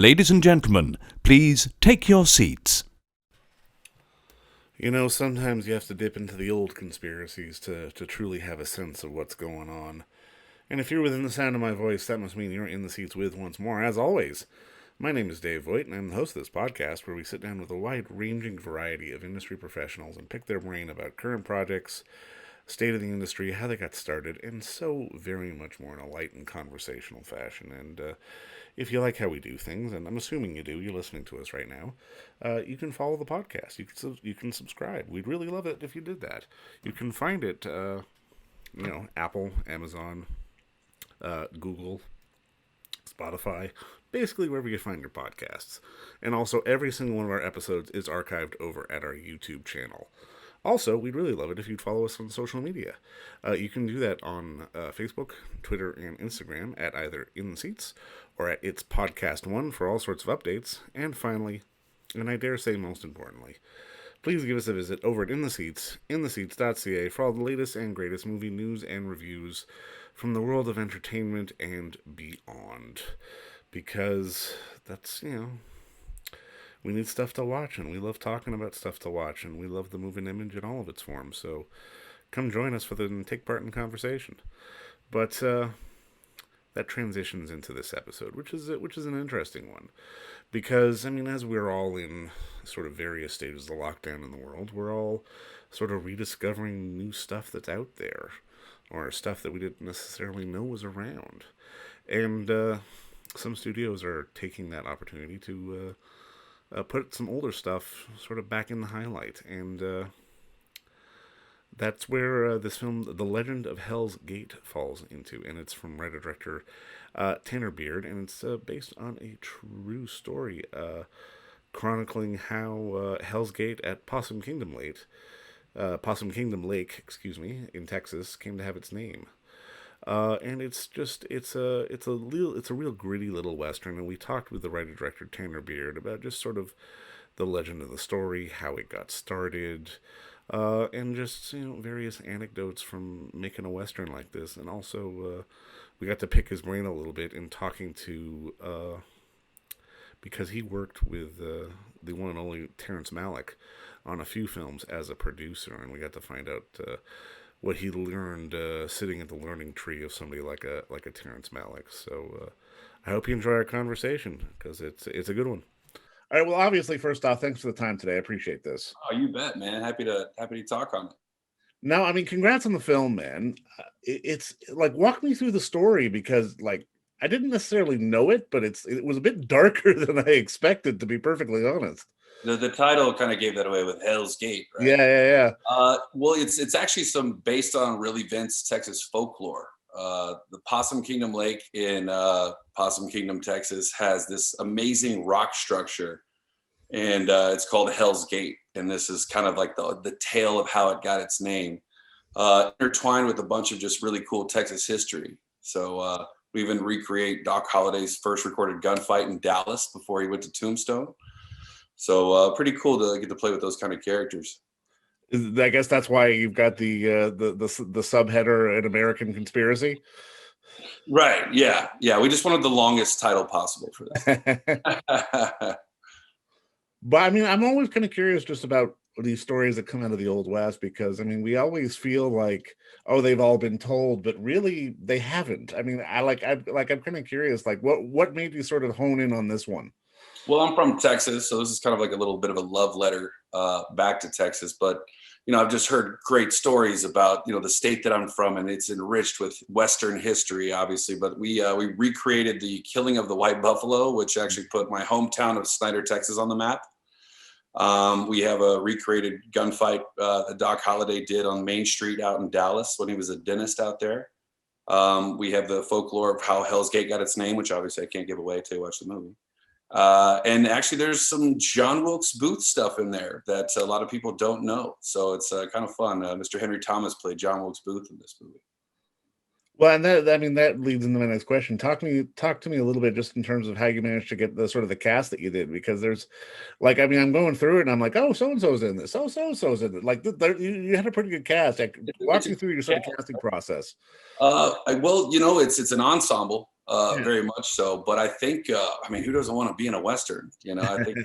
Ladies and gentlemen, please take your seats. You know, sometimes you have to dip into the old conspiracies to truly have a sense of what's going on. And if you're within the sound of my voice, that must mean you're in the seats with once more. As always, my name is Dave Voigt, and I'm the host of this podcast where we sit down with a wide-ranging variety of industry professionals and pick their brain about current projects, state of the industry, how they got started, and so very much more in a light and conversational fashion. And if you like how we do things, and I'm assuming you do, you're listening to us right now, you can follow the podcast. You can subscribe. We'd really love it if you did that. You can find it, Apple, Amazon, Google, Spotify, basically wherever you find your podcasts. And also, every single one of our episodes is archived over at our YouTube channel. Also, we'd really love it if you'd follow us on social media. You can do that on Facebook, Twitter, and Instagram at either In the Seats or at It's Podcast One for all sorts of updates. And finally, and I dare say most importantly, please give us a visit over at In the Seats, intheseats.ca, for all the latest and greatest movie news and reviews from the world of entertainment and beyond. Because that's, we need stuff to watch, and we love talking about stuff to watch, and we love the moving image in all of its forms. So come join us and take part in the conversation. But that transitions into this episode, which is an interesting one. Because, as we're all in sort of various stages of lockdown in the world, we're all sort of rediscovering new stuff that's out there, or stuff that we didn't necessarily know was around. And some studios are taking that opportunity to put some older stuff sort of back in the highlight. And that's where this film, The Legend of Hell's Gate, falls into. And it's from writer-director Tanner Beard, and it's based on a true story chronicling how Hell's Gate at Possum Kingdom Lake, in Texas, came to have its name. And it's a real gritty little western, and we talked with the writer-director Tanner Beard about just sort of the legend of the story, how it got started, and just various anecdotes from making a western like this. And also we got to pick his brain a little bit in talking to because he worked with the one and only Terrance Malick on a few films as a producer, and we got to find out what he learned sitting at the learning tree of somebody like a Terrence Malick. So I hope you enjoy our conversation, because it's a good one. All right. Well, obviously, first off, thanks for the time today. I appreciate this. Oh, you bet, man. Happy to talk on it. Now, congrats on the film, man. It's like, walk me through the story, because I didn't necessarily know it, but it was a bit darker than I expected, to be perfectly honest. The title kind of gave that away with Hell's Gate, right? Yeah. Well, it's actually based on real events, Texas folklore. The Possum Kingdom Lake in Possum Kingdom, Texas, has this amazing rock structure, and it's called Hell's Gate. And this is kind of like the tale of how it got its name, intertwined with a bunch of just really cool Texas history. So we even recreate Doc Holliday's first recorded gunfight in Dallas before he went to Tombstone. So pretty cool to get to play with those kind of characters. I guess that's why you've got the subheader, An American Conspiracy. Right. Yeah. We just wanted the longest title possible for that. But I'm always kind of curious just about these stories that come out of the Old West, because we always feel like, oh, they've all been told, but really they haven't. I'm kind of curious, what made you sort of hone in on this one? Well, I'm from Texas, so this is kind of like a little bit of a love letter back to Texas. But, I've just heard great stories about, the state that I'm from, and it's enriched with Western history, obviously. But we recreated the killing of the white buffalo, which actually put my hometown of Snyder, Texas on the map. We have a recreated gunfight that Doc Holliday did on Main Street out in Dallas when he was a dentist out there. We have the folklore of how Hell's Gate got its name, which obviously I can't give away until you watch the movie. And actually, there's some John Wilkes Booth stuff in there that a lot of people don't know. So it's kind of fun. Mr. Henry Thomas played John Wilkes Booth in this movie. Well, and that leads into my next question. Talk to me a little bit just in terms of how you managed to get the sort of the cast that you did, because there's I'm going through it and I'm like, oh, so and so's in this, so and so's in it. You had a pretty good cast. Walk me through your sort of casting process. Well, it's an ensemble. very much so. But I think, I mean, who doesn't want to be in a Western? You know, I think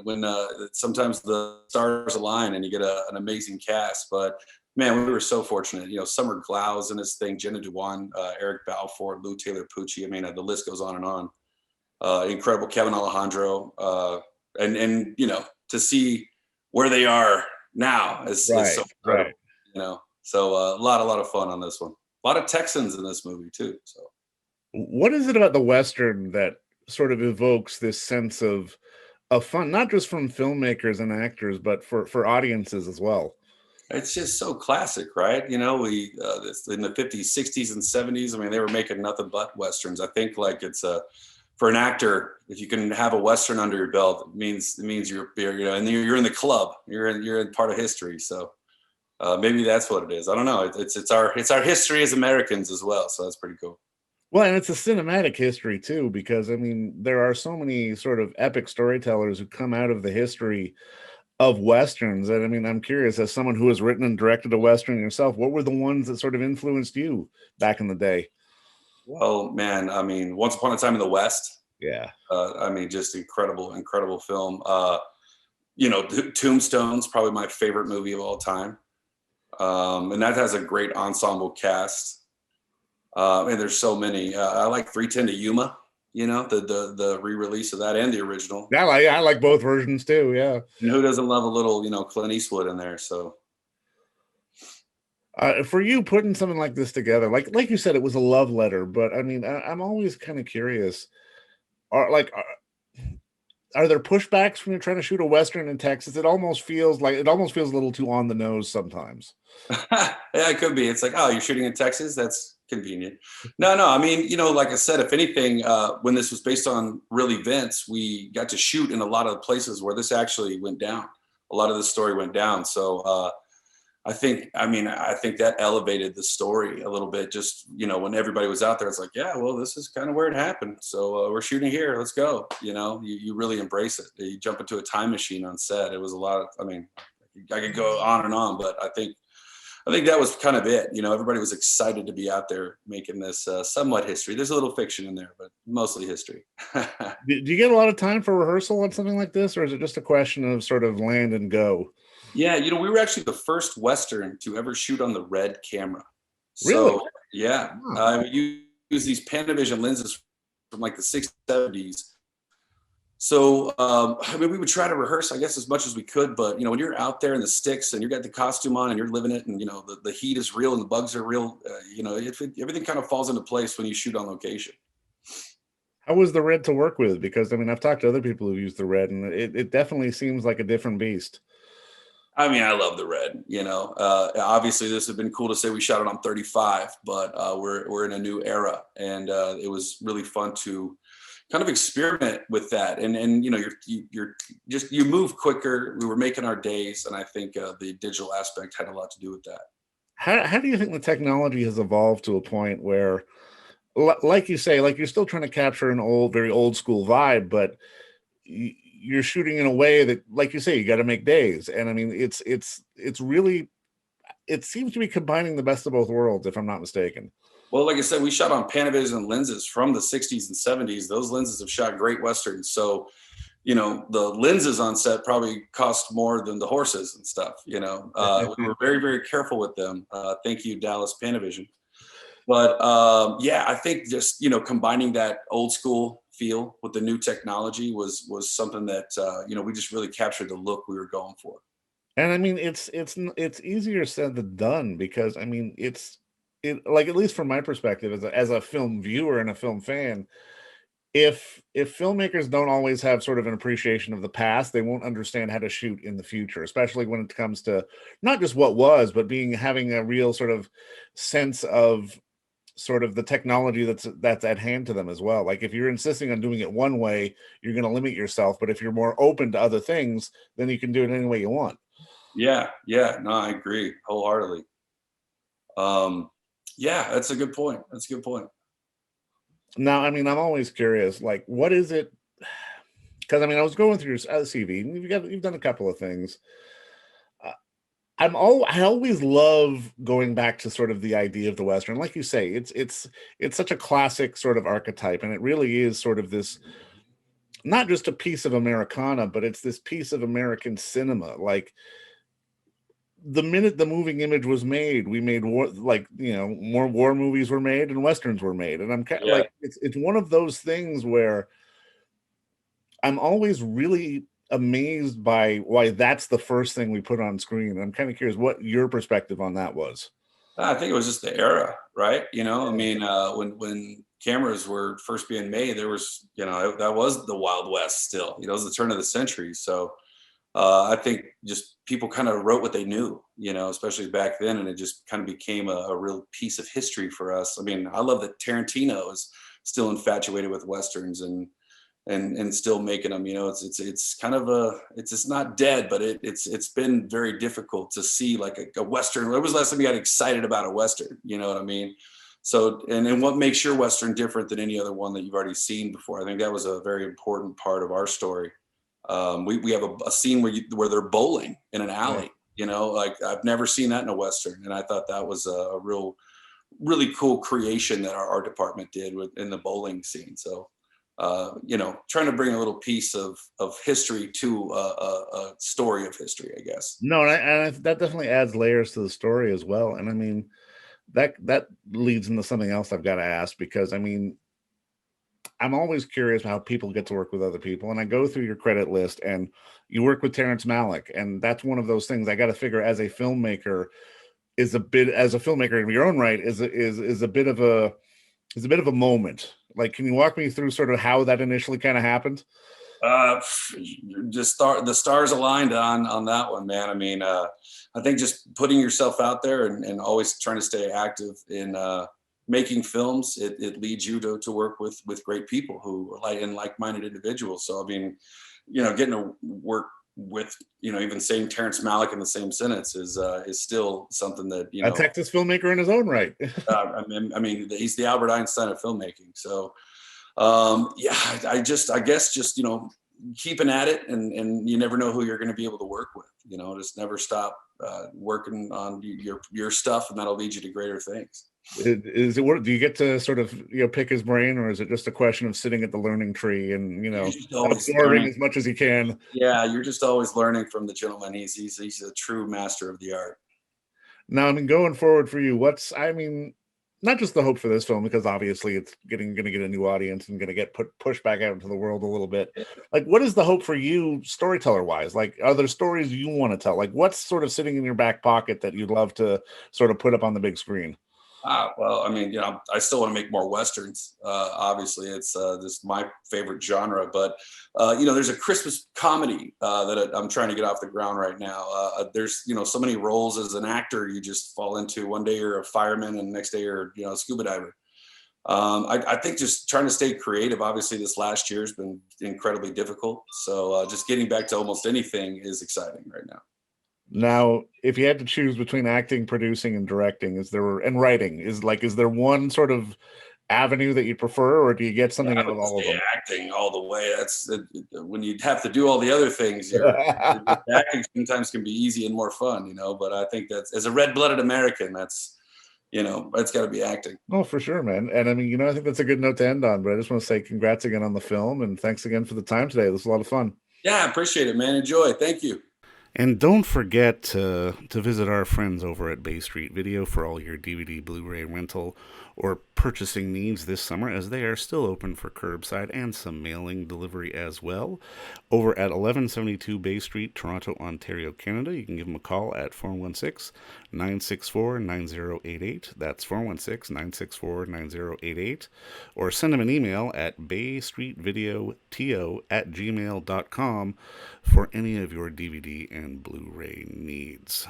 when sometimes the stars align and you get an amazing cast. But man, we were so fortunate. You know, Summer Glau's in this thing, Jenna Dewan, Eric Balfour, Lou Taylor Pucci. I mean, the list goes on and on. Incredible Kevin Alejandro, and you know, to see where they are now is so incredible. You know, so a lot of fun on this one. A lot of Texans in this movie too. So, what is it about the Western that sort of evokes this sense of fun, not just from filmmakers and actors, but for audiences as well? it's just so classic, right? You know, we in the 50s, 60s, and 70s. I mean, they were making nothing but westerns. I think like it's a for an actor, if you can have a Western under your belt, it means you're you know, and you're in the club. You're in part of history. So maybe that's what it is. I don't know. It's our history as Americans as well. So that's pretty cool. Well, and it's a cinematic history too, because I mean, there are so many sort of epic storytellers who come out of the history of Westerns. And I mean, I'm curious, as someone who has written and directed a Western yourself, what were the ones that sort of influenced you back in the day? Well, man, I mean, Once Upon a Time in the West. Yeah. I mean, just incredible film. You know, Tombstone's probably my favorite movie of all time. And that has a great ensemble cast. And there's so many. I like 310 to Yuma, you know, the re-release of that and the original. Yeah, I like both versions too. Yeah. And who doesn't love a little, you know, Clint Eastwood in there? So for you putting something like this together, like you said, it was a love letter, but I mean, I'm always kind of curious. Are there pushbacks when you're trying to shoot a Western in Texas? It almost feels a little too on the nose sometimes. yeah, it could be. It's like, oh, you're shooting in Texas? That's convenient. No. I mean, you know, like I said, if anything, when this was based on real events, we got to shoot in a lot of the places where this actually went down. A lot of the story went down. So I think that elevated the story a little bit. Just, you know, when everybody was out there, it's like, yeah, well, this is kind of where it happened. So we're shooting here. Let's go. You know, you really embrace it. You jump into a time machine on set. It was a lot of, I mean, I could go on and on, but I think that was kind of it. You know, everybody was excited to be out there making this somewhat history. There's a little fiction in there, but mostly history. Do you get a lot of time for rehearsal on something like this, or is it just a question of sort of land and go? Yeah, you know, we were actually the first Western to ever shoot on the red camera. Really? So, yeah, we use these Panavision lenses from like the 60s, 70s. So, I mean, we would try to rehearse, I guess, as much as we could. But, you know, when you're out there in the sticks and you got the costume on and you're living it and, you know, the heat is real and the bugs are real, you know, everything kind of falls into place when you shoot on location. How was the red to work with? Because, I mean, I've talked to other people who've used the red, and it definitely seems like a different beast. I mean, I love the red, you know, obviously this would have been cool to say we shot it on 35, but we're in a new era, and it was really fun to kind of experiment with that. And, you know, you move quicker. We were making our days. And I think the digital aspect had a lot to do with that. How do you think the technology has evolved to a point where, like you say, like you're still trying to capture an very old school vibe, but you're shooting in a way that, like you say, you got to make days. And I mean, it's really, it seems to be combining the best of both worlds, if I'm not mistaken. Well, like I said, we shot on Panavision lenses from the 60s and 70s. Those lenses have shot great Westerns. So, you know, the lenses on set probably cost more than the horses and stuff, you know. We were very, very careful with them. Thank you, Dallas Panavision. But yeah, I think just, you know, combining that old school feel with the new technology was something that, you know, we just really captured the look we were going for. And I mean, it's easier said than done, because I mean, like, at least from my perspective as a film viewer and a film fan, if filmmakers don't always have sort of an appreciation of the past, they won't understand how to shoot in the future, especially when it comes to not just what was, but having a real sort of sense of sort of the technology that's at hand to them as well. Like, if you're insisting on doing it one way, you're going to limit yourself, but if you're more open to other things, then you can do it any way you want. Yeah, no, I agree wholeheartedly. Yeah, that's a good point. Now, I mean, I'm always curious, like, what is it? Because I mean, I was going through your CV, and you've done a couple of things. I always love going back to sort of the idea of the Western. Like you say, it's such a classic sort of archetype, and it really is sort of this, not just a piece of Americana, but it's this piece of American cinema. Like the minute the moving image was made, we made war, like, more war movies were made and westerns were made, and I'm kind of Yeah. like, it's one of those things where I'm always really amazed by why that's the first thing we put on screen. I'm kind of curious what your perspective on that was. I think it was just the era, right? I mean, when cameras were first being made, there was, that was the Wild West still. It was the turn of the century. So I think just people kind of wrote what they knew, especially back then, and it just kind of became a real piece of history for us. I mean, I love that Tarantino is still infatuated with westerns and still making them. It's kind of it's just not dead, but it's been very difficult to see like a western. When was the last time you got excited about a western? You know what I mean? So, and what makes your western different than any other one that you've already seen before? I think that was a very important part of our story. We have a scene where they're bowling in an alley. Like I've never seen that in a western, and I thought that was a really cool creation that our art department did in the bowling scene. So trying to bring a little piece of history to a story of history, I guess. No, that definitely adds layers to the story as well. And I mean, that leads into something else I've got to ask, because I mean, I'm always curious how people get to work with other people. And I go through your credit list, and you work with Terrance Malick, and that's one of those things I got to figure, as a filmmaker, as a filmmaker in your own right, is a bit of a moment. Like, can you walk me through sort of how that initially kind of happened? Uh, the stars aligned on that one, man. I mean, I think just putting yourself out there and always trying to stay active in making films, it leads you to work with great people who like-minded individuals. So I mean, getting to work with, even saying Terrence Malick in the same sentence is still something that A Texas filmmaker in his own right. I mean, he's the Albert Einstein of filmmaking. So yeah, I guess just, keeping at it, and you never know who you're going to be able to work with. Just never stop working on your stuff, and that'll lead you to greater things. Is it work? Do you get to sort of pick his brain, or is it just a question of sitting at the learning tree and You're just always absorbing learning. as much as you can? Yeah, you're just always learning from the gentleman. He's a true master of the art. Now, I mean, going forward for you, I mean, not just the hope for this film, because obviously it's going to get a new audience and going to get pushed back out into the world a little bit. Like, what is the hope for you, storyteller wise? Like, are there stories you want to tell? Like, what's sort of sitting in your back pocket that you'd love to sort of put up on the big screen? Well, I mean, I still want to make more westerns. Obviously, it's just my favorite genre. But there's a Christmas comedy that I'm trying to get off the ground right now. There's so many roles as an actor you just fall into. One day you're a fireman, and the next day you're a scuba diver. I think just trying to stay creative. Obviously, this last year has been incredibly difficult. So just getting back to almost anything is exciting right now. Now, if you had to choose between acting, producing, and directing, and writing, is there one sort of avenue that you prefer, or do you get Yeah, something I out of would all of say them? acting all the way. That's when you have to do all the other things. Acting sometimes can be easy and more fun, But I think that's, as a red-blooded American, it's got to be acting. Oh, for sure, man. And I mean, I think that's a good note to end on. But I just want to say congrats again on the film, and thanks again for the time today. This was a lot of fun. Yeah, I appreciate it, man. Enjoy. Thank you. And don't forget to visit our friends over at Bay Street Video for all your DVD, Blu-ray rental, or purchasing needs this summer, as they are still open for curbside and some mailing delivery as well. Over at 1172 Bay Street, Toronto, Ontario, Canada, you can give them a call at 416-964-9088. That's 416-964-9088. Or send them an email at baystreetvideoto@gmail.com for any of your DVD and Blu-ray needs.